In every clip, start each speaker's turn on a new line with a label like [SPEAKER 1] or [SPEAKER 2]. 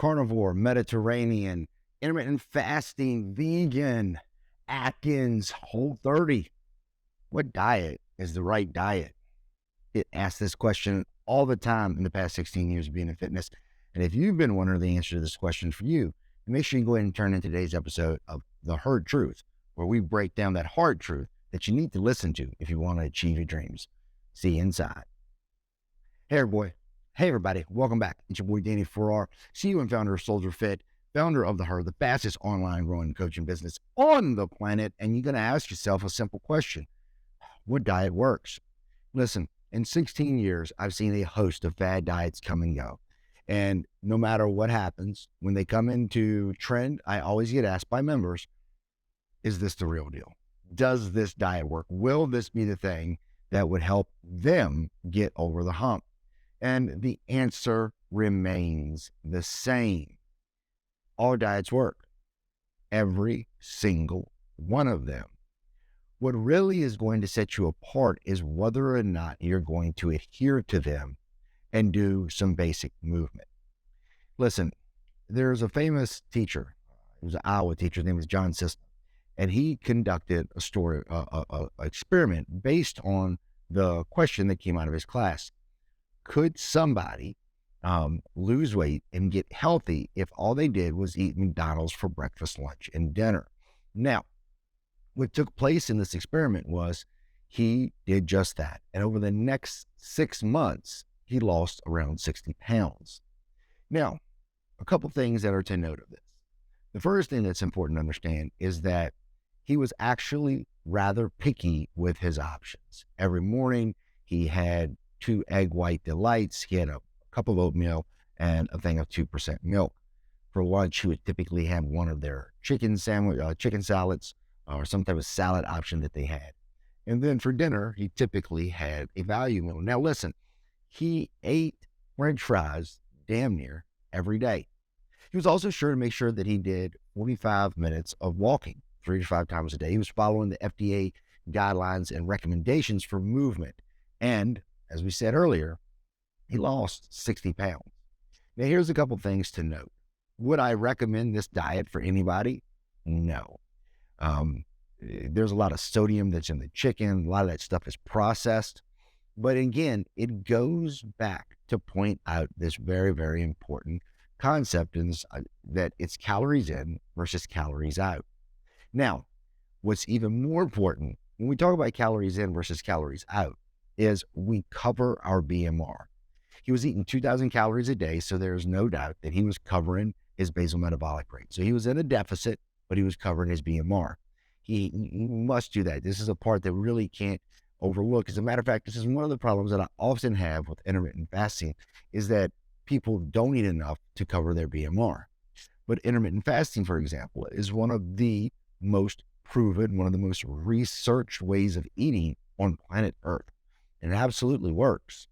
[SPEAKER 1] carnivore, Mediterranean, intermittent fasting, vegan, Atkins, Whole30. What diet is the right diet? It asks this question all the time in the past 16 years of being in fitness. And if you've been wondering the answer to this question for you, make sure you go ahead and turn in today's episode of The Hard Truth, where we break down that hard truth that you need to listen to if you want to achieve your dreams. See you inside. Hey, everybody. Welcome back. It's your boy, Danny Farrar, CEO and founder of Soldier Fit, founder of The Herd, the fastest online growing coaching business on the planet. And you're going to ask yourself a simple question. What diet works? Listen, in 16 years, I've seen a host of fad diets come and go. And no matter what happens, when they come into trend, I always get asked by members, is this the real deal? Does this diet work? Will this be the thing that would help them get over the hump? And the answer remains the same. All diets work. Every single one of them. What really is going to set you apart is whether or not you're going to adhere to them and do some basic movement. Listen, there's a famous teacher. He was an Iowa teacher. His name was John Sisson. And he conducted a experiment based on the question that came out of his class. Could somebody lose weight and get healthy if all they did was eat McDonald's for breakfast, lunch, and dinner? Now, what took place in this experiment was he did just that. And over the next 6 months, he lost around 60 pounds. Now, a couple things that are to note of this. The first thing that's important to understand is that he was actually rather picky with his options. Every morning, he had 2 egg white delights. He had a cup of oatmeal and a thing of 2% milk. For lunch, he would typically have one of their chicken salads or some type of salad option that they had. And then for dinner, he typically had a value meal. Now listen, he ate French fries damn near every day. He was also sure to make sure that he did 45 minutes of walking 3 to 5 times a day. He was following the FDA guidelines and recommendations for movement. And as we said earlier, he lost 60 pounds. Now, here's a couple things to note. Would I recommend this diet for anybody? No. There's a lot of sodium that's in the chicken. A lot of that stuff is processed. But again, it goes back to point out this very, very important concept that it's calories in versus calories out. Now, what's even more important when we talk about calories in versus calories out is we cover our BMR. He was eating 2,000 calories a day, so there's no doubt that he was covering his basal metabolic rate. So he was in a deficit, but he was covering his BMR. He must do that. This is a part that really can't overlook. As a matter of fact, this is one of the problems that I often have with intermittent fasting is that people don't eat enough to cover their BMR. But intermittent fasting, for example, is one of the most proven, one of the most researched ways of eating on planet Earth. And it absolutely works.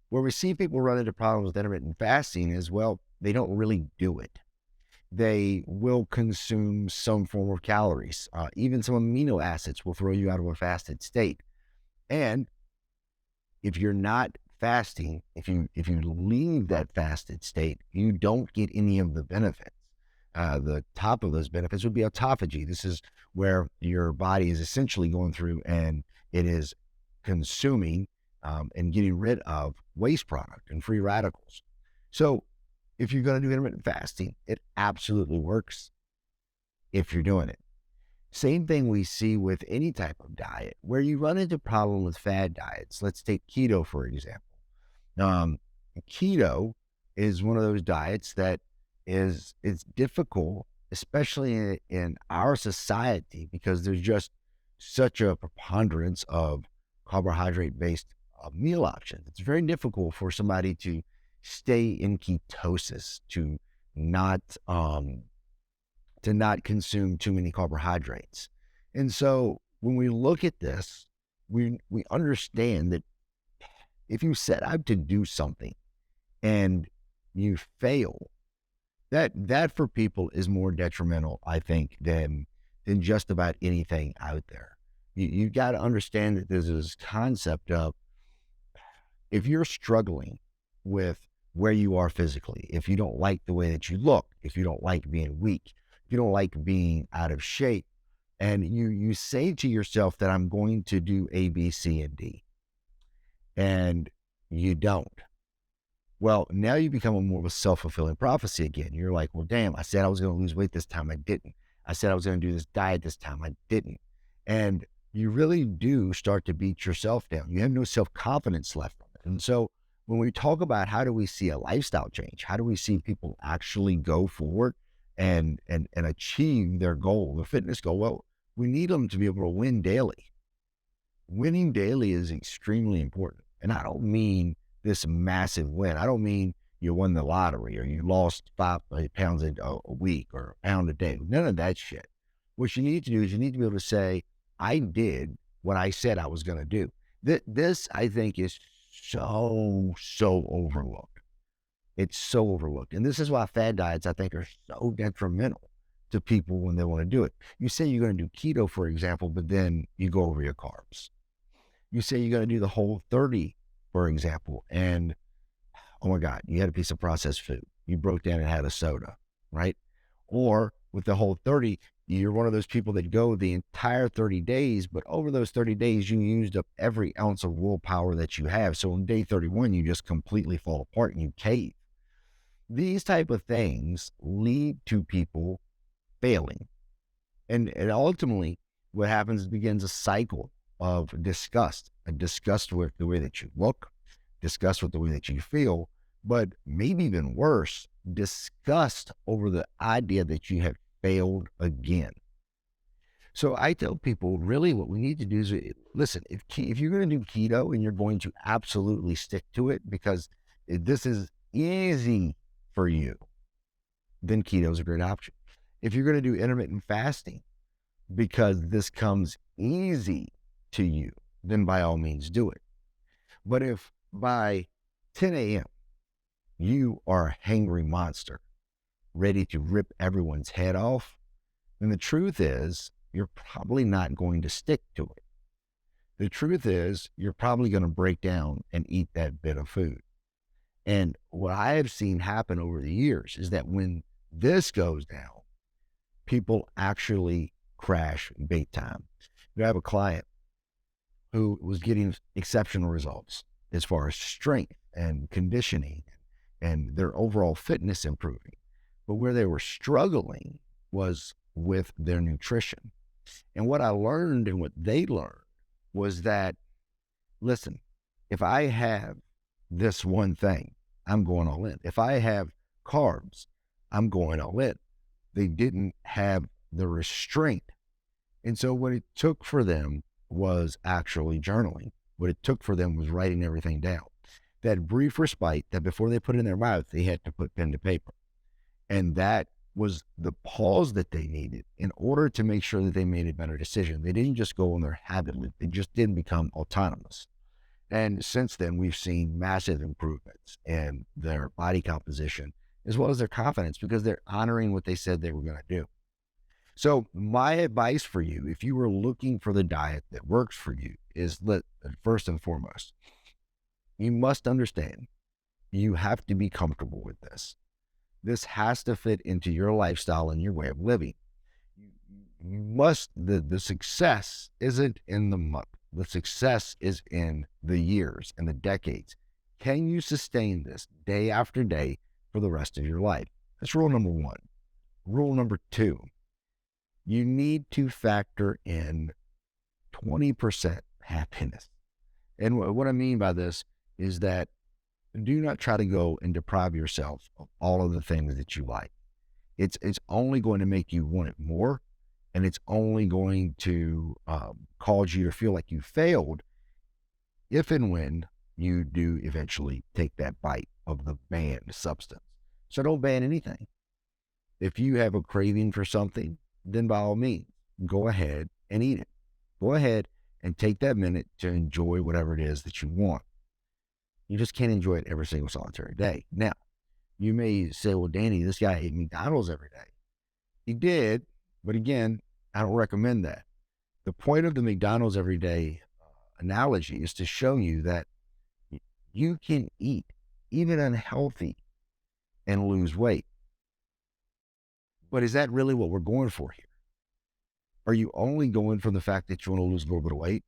[SPEAKER 1] Where we see people run into problems with intermittent fasting is, well, they don't really do it. They will consume some form of calories. Even some amino acids will throw you out of a fasted state. And if you're not fasting, if you leave that fasted state, you don't get any of the benefits. The top of those benefits would be autophagy. This is where your body is essentially going through and it is consuming and getting rid of waste product and free radicals. So if you're going to do intermittent fasting, it absolutely works if you're doing it. Same thing we see with any type of diet where you run into problem with fad diets. Let's take keto, for example. Keto is one of those diets that it's difficult, especially in our society, because there's just such a preponderance of carbohydrate-based meal options. It's very difficult for somebody to stay in ketosis, to not consume too many carbohydrates. And so when we look at this, we understand that if you set out to do something and you fail, that for people is more detrimental, I think, than just about anything out there. You've got to understand that there's this concept of if you're struggling with where you are physically, if you don't like the way that you look, if you don't like being weak, if you don't like being out of shape, and you say to yourself that I'm going to do A, B, C, and D, and you don't. Well, now you become a more of a self-fulfilling prophecy again. You're like, well, damn, I said I was going to lose weight this time. I didn't. I said I was going to do this diet this time. I didn't. And you really do start to beat yourself down. You have no self-confidence left from it. And so when we talk about how do we see a lifestyle change, how do we see people actually go forward and achieve their goal, their fitness goal? Well, we need them to be able to win daily. Winning daily is extremely important. And I don't mean this massive win. I don't mean you won the lottery or you lost 5 pounds a week or a pound a day. None of that shit. What you need to do is you need to be able to say, I did what I said I was going to do. This, I think, is so overlooked. It's so overlooked. And this is why fad diets, I think, are so detrimental to people when they want to do it. You say you're going to do keto, for example, but then you go over your carbs. You say you're going to do the Whole30, for example, and oh my God, you had a piece of processed food. You broke down and had a soda, right? Or with the Whole30, you're one of those people that go the entire 30 days, but over those 30 days, you used up every ounce of willpower that you have. So on day 31, you just completely fall apart and you cave. These type of things lead to people failing. And ultimately, what happens is begins a cycle of disgust, a disgust with the way that you look, disgust with the way that you feel, but maybe even worse, disgust over the idea that you have failed again. So I tell people, really what we need to do is, listen, if you're going to do keto and you're going to absolutely stick to it because this is easy for you, then keto is a great option. If you're going to do intermittent fasting because this comes easy to you, then by all means do it. But if by 10 a.m. you are a hangry monster, ready to rip everyone's head off, then the truth is you're probably not going to stick to it. The truth is you're probably going to break down and eat that bit of food. And what I have seen happen over the years is that when this goes down, people actually crash big time. I have a client who was getting exceptional results as far as strength and conditioning and their overall fitness improving. But where they were struggling was with their nutrition. And what I learned and what they learned was that, listen, if I have this one thing, I'm going all in. If I have carbs, I'm going all in. They didn't have the restraint. And so what it took for them was actually journaling. What it took for them was writing everything down. That brief respite that before they put it in their mouth, they had to put pen to paper. And that was the pause that they needed in order to make sure that they made a better decision. They didn't just go on their habit loop. They just didn't become autonomous. And since then, we've seen massive improvements in their body composition, as well as their confidence, because they're honoring what they said they were going to do. So my advice for you, if you were looking for the diet that works for you, is first and foremost, you must understand you have to be comfortable with this. This has to fit into your lifestyle and your way of living. You must, the success isn't in the month. The success is in the years and the decades. Can you sustain this day after day for the rest of your life? That's rule number one. Rule number two, you need to factor in 20% happiness. And what I mean by this is that do not try to go and deprive yourself of all of the things that you like. It's only going to make you want it more, and it's only going to cause you to feel like you failed if and when you do eventually take that bite of the banned substance. So don't ban anything. If you have a craving for something, then by all means, go ahead and eat it. Go ahead and take that minute to enjoy whatever it is that you want. You just can't enjoy it every single solitary day. Now, you may say, well, Danny, this guy ate McDonald's every day. He did, but again, I don't recommend that. The point of the McDonald's everyday analogy is to show you that you can eat even unhealthy, and lose weight. But is that really what we're going for here? Are you only going for the fact that you want to lose a little bit of weight?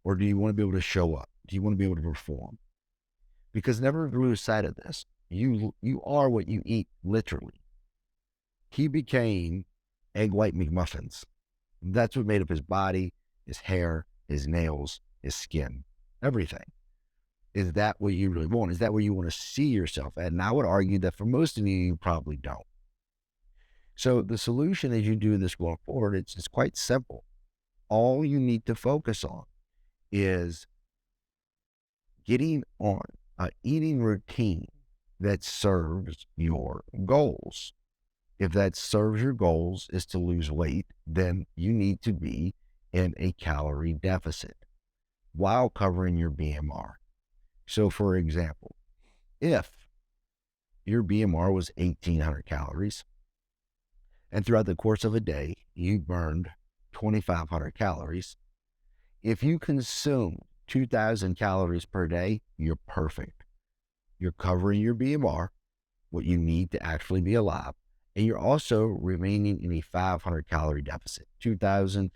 [SPEAKER 1] Or do you want to be able to show up? Do you want to be able to perform? Because never lose sight of this. You are what you eat, literally. He became egg white McMuffins. That's what made up his body, his hair, his nails, his skin, everything. Is that what you really want? Is that where you want to see yourself at? And I would argue that for most of you probably don't. So the solution as you do this going forward, it's quite simple. All you need to focus on is getting on an eating routine that serves your goals. If that serves your goals is to lose weight, then you need to be in a calorie deficit while covering your BMR. So for example, if your BMR was 1,800 calories, and throughout the course of a day, you burned 2,500 calories, if you consume 2,000 calories per day, you're perfect. You're covering your BMR, what you need to actually be alive, and you're also remaining in a 500 calorie deficit. 2,000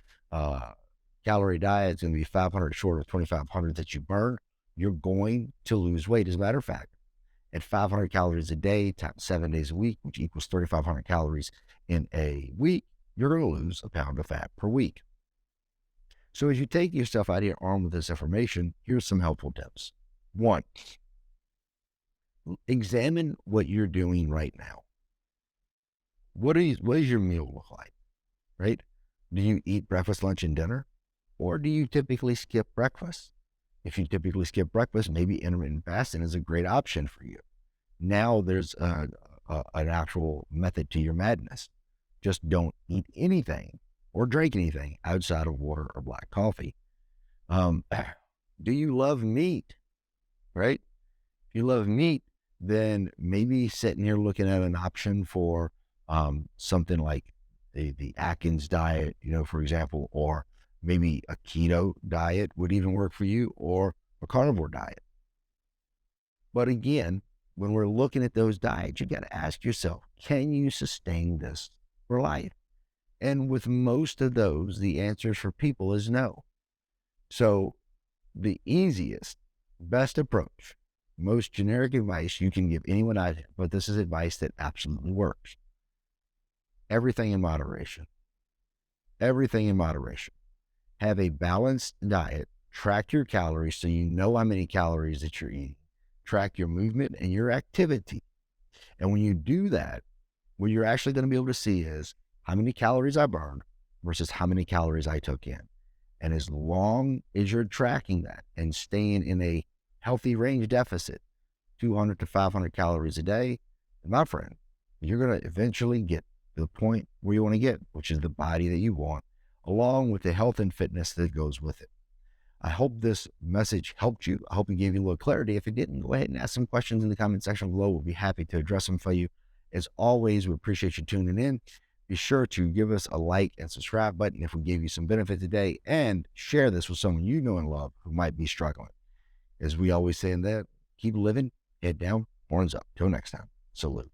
[SPEAKER 1] calorie diet is going to be 500 short of 2,500 that you burn. You're going to lose weight. As a matter of fact, at 500 calories a day times 7 days a week, which equals 3,500 calories in a week, you're going to lose a pound of fat per week. So as you take yourself out of your arm with this information, here's some helpful tips. 1, examine what you're doing right now. What does your meal look like, right? Do you eat breakfast, lunch, and dinner? Or do you typically skip breakfast? If you typically skip breakfast, maybe intermittent fasting is a great option for you. Now there's an actual method to your madness. Just don't eat anything or drink anything outside of water or black coffee. Do you love meat, right? If you love meat, then maybe sitting here looking at an option for something like the Atkins diet, for example, or maybe a keto diet would even work for you, or a carnivore diet. But again, when we're looking at those diets, you got to ask yourself, can you sustain this for life? And with most of those, the answer for people is no. So the easiest, best approach, most generic advice you can give anyone out there, but this is advice that absolutely works. Everything in moderation. Everything in moderation. Have a balanced diet. Track your calories so you know how many calories that you're eating. Track your movement and your activity. And when you do that, what you're actually going to be able to see is how many calories I burned versus how many calories I took in. And as long as you're tracking that and staying in a healthy range deficit, 200 to 500 calories a day, my friend, you're going to eventually get to the point where you want to get, which is the body that you want, along with the health and fitness that goes with it. I hope this message helped you. I hope it gave you a little clarity. If it didn't, go ahead and ask some questions in the comment section below. We'll be happy to address them for you. As always, we appreciate you tuning in. Be sure to give us a like and subscribe button if we gave you some benefit today, and share this with someone you know and love who might be struggling. As we always say in that, keep living, head down, horns up. Till next time, salute.